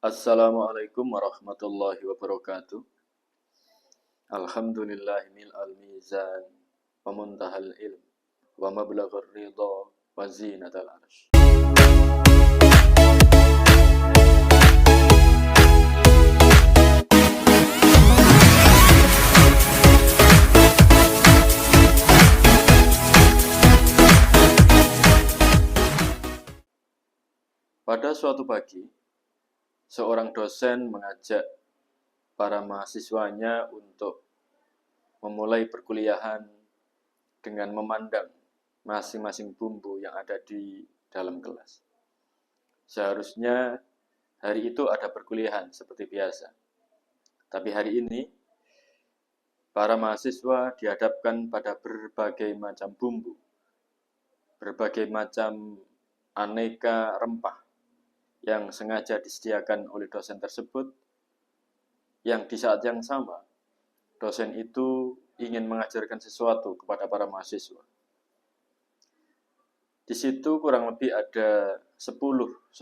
Assalamualaikum warahmatullahi wabarakatuh. Alhamdulillah mil'al mizan wa muntahal ilm wa mablaghur ridha wa zinatal arsh. Pada suatu pagi, seorang dosen mengajak para mahasiswanya untuk memulai perkuliahan dengan memandang masing-masing bumbu yang ada di dalam kelas. Seharusnya hari itu ada perkuliahan seperti biasa. Tapi hari ini, para mahasiswa dihadapkan pada berbagai macam bumbu, berbagai macam aneka rempah yang sengaja disediakan oleh dosen tersebut, yang di saat yang sama, dosen itu ingin mengajarkan sesuatu kepada para mahasiswa. Di situ kurang lebih ada 10-15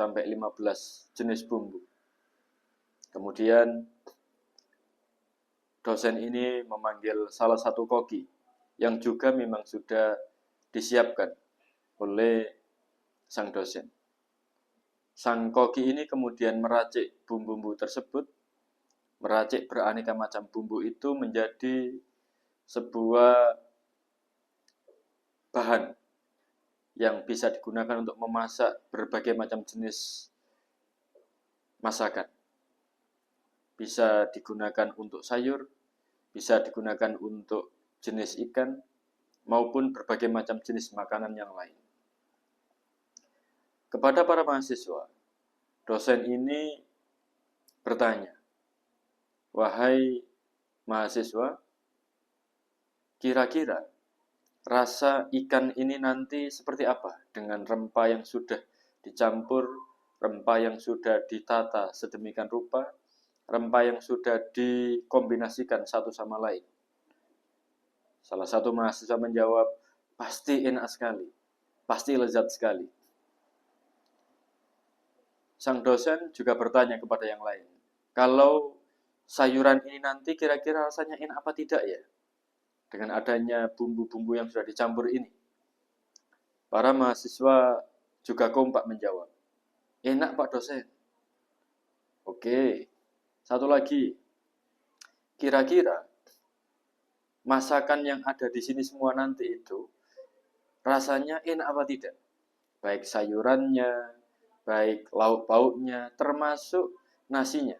jenis bumbu. Kemudian dosen ini memanggil salah satu koki yang juga memang sudah disiapkan oleh sang dosen. Sang koki ini kemudian meracik bumbu-bumbu tersebut, meracik beraneka macam bumbu itu menjadi sebuah bahan yang bisa digunakan untuk memasak berbagai macam jenis masakan. Bisa digunakan untuk sayur, bisa digunakan untuk jenis ikan, maupun berbagai macam jenis makanan yang lain. Kepada para mahasiswa, dosen ini bertanya, "Wahai mahasiswa, kira-kira rasa ikan ini nanti seperti apa dengan rempah yang sudah dicampur, rempah yang sudah ditata sedemikian rupa, rempah yang sudah dikombinasikan satu sama lain?" Salah satu mahasiswa menjawab, "Pasti enak sekali, pasti lezat sekali." Sang dosen juga bertanya kepada yang lain, "Kalau sayuran ini nanti kira-kira rasanya enak apa tidak ya? Dengan adanya bumbu-bumbu yang sudah dicampur ini." Para mahasiswa juga kompak menjawab, "Enak Pak dosen." Oke, satu lagi. Kira-kira masakan yang ada di sini semua nanti itu rasanya enak apa tidak? Baik sayurannya, baik lauk pauknya, termasuk nasinya.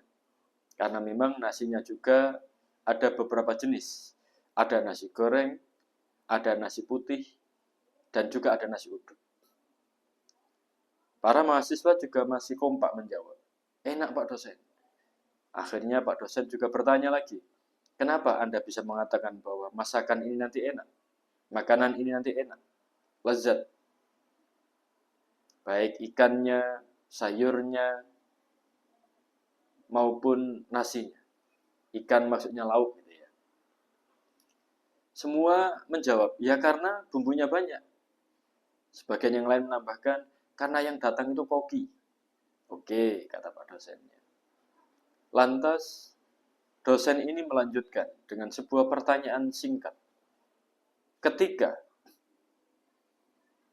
Karena memang nasinya juga ada beberapa jenis. Ada nasi goreng, ada nasi putih, dan juga ada nasi uduk. Para mahasiswa juga masih kompak menjawab, "Enak Pak dosen." Akhirnya Pak dosen juga bertanya lagi, "Kenapa Anda bisa mengatakan bahwa masakan ini nanti enak? Makanan ini nanti enak, lezat? Baik ikannya, sayurnya, maupun nasinya." Ikan maksudnya lauk gitu ya. Semua menjawab, "Ya karena bumbunya banyak." Sebagian yang lain menambahkan, "Karena yang datang itu koki." Oke, kata Pak dosennya. Lantas, dosen ini melanjutkan dengan sebuah pertanyaan singkat. Ketika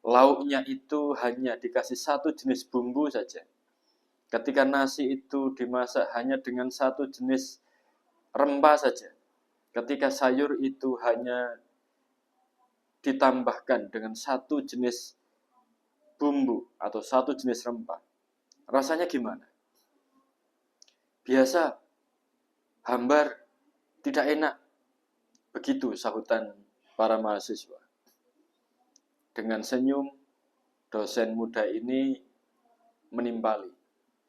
lauknya itu hanya dikasih satu jenis bumbu saja, ketika nasi itu dimasak hanya dengan satu jenis rempah saja, ketika sayur itu hanya ditambahkan dengan satu jenis bumbu atau satu jenis rempah, rasanya gimana? Biasa, hambar, tidak enak. Begitu sahutan para mahasiswa. Dengan senyum, dosen muda ini menimpali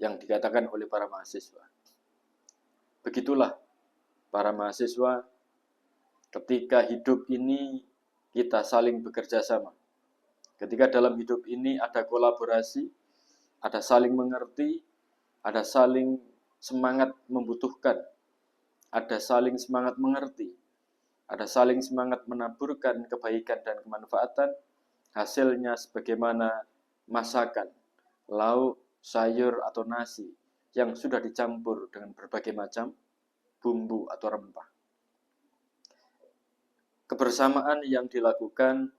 yang dikatakan oleh para mahasiswa. Begitulah para mahasiswa, ketika hidup ini kita saling bekerja sama. Ketika dalam hidup ini ada kolaborasi, ada saling mengerti, ada saling semangat membutuhkan, ada saling semangat mengerti, ada saling semangat menaburkan kebaikan dan kemanfaatan, hasilnya sebagaimana masakan, lauk, sayur, atau nasi yang sudah dicampur dengan berbagai macam bumbu atau rempah. Kebersamaan yang dilakukan,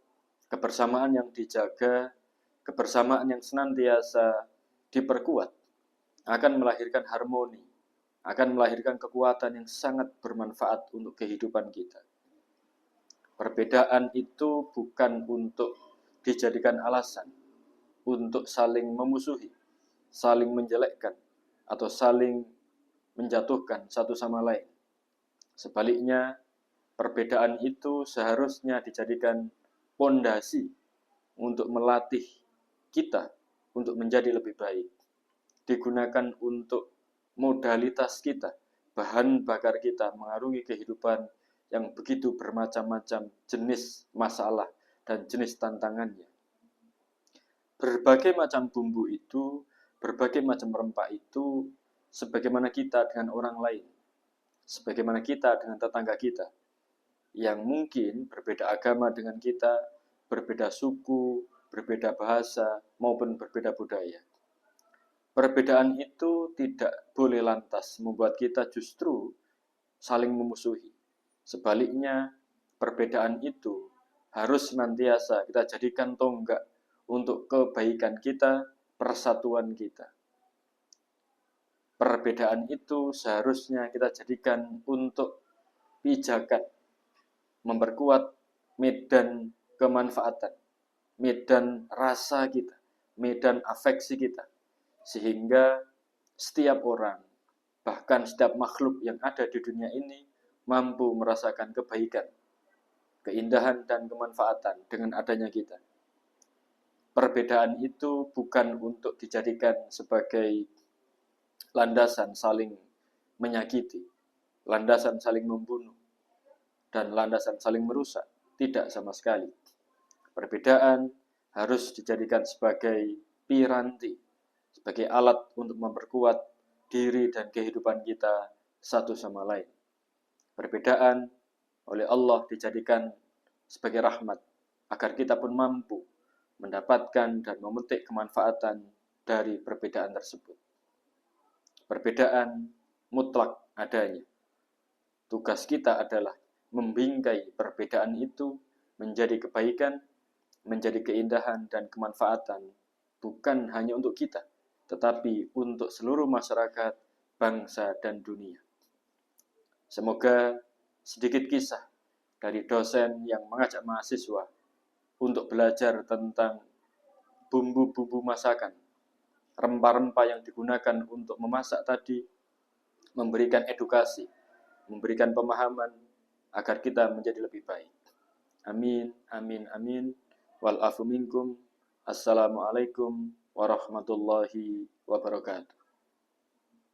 kebersamaan yang dijaga, kebersamaan yang senantiasa diperkuat akan melahirkan harmoni, akan melahirkan kekuatan yang sangat bermanfaat untuk kehidupan kita. Perbedaan itu bukan untuk dijadikan alasan untuk saling memusuhi, saling menjelekkan, atau saling menjatuhkan satu sama lain. Sebaliknya, perbedaan itu seharusnya dijadikan pondasi untuk melatih kita untuk menjadi lebih baik. Digunakan untuk modalitas kita, bahan bakar kita mengarungi kehidupan yang begitu bermacam-macam jenis masalah dan jenis tantangannya. Berbagai macam bumbu itu, berbagai macam rempah itu, sebagaimana kita dengan orang lain, sebagaimana kita dengan tetangga kita, yang mungkin berbeda agama dengan kita, berbeda suku, berbeda bahasa, maupun berbeda budaya. Perbedaan itu tidak boleh lantas membuat kita justru saling memusuhi. Sebaliknya, perbedaan itu harus senantiasa kita jadikan tonggak untuk kebaikan kita, persatuan kita. Perbedaan itu seharusnya kita jadikan untuk pijakan, memperkuat medan kemanfaatan, medan rasa kita, medan afeksi kita, sehingga setiap orang, bahkan setiap makhluk yang ada di dunia ini mampu merasakan kebaikan, keindahan, dan kemanfaatan dengan adanya kita. Perbedaan itu bukan untuk dijadikan sebagai landasan saling menyakiti, landasan saling membunuh, dan landasan saling merusak. Tidak sama sekali. Perbedaan harus dijadikan sebagai piranti, sebagai alat untuk memperkuat diri dan kehidupan kita satu sama lain. Perbedaan oleh Allah dijadikan sebagai rahmat, agar kita pun mampu mendapatkan dan memetik kemanfaatan dari perbedaan tersebut. Perbedaan mutlak adanya. Tugas kita adalah membingkai perbedaan itu menjadi kebaikan, menjadi keindahan dan kemanfaatan, bukan hanya untuk kita, tetapi untuk seluruh masyarakat, bangsa, dan dunia. Semoga sedikit kisah dari dosen yang mengajak mahasiswa untuk belajar tentang bumbu-bumbu masakan, rempah-rempah yang digunakan untuk memasak tadi, memberikan edukasi, memberikan pemahaman, agar kita menjadi lebih baik. Amin, amin, amin. Wal afu minkum. Assalamualaikum warahmatullahi wabarakatuh.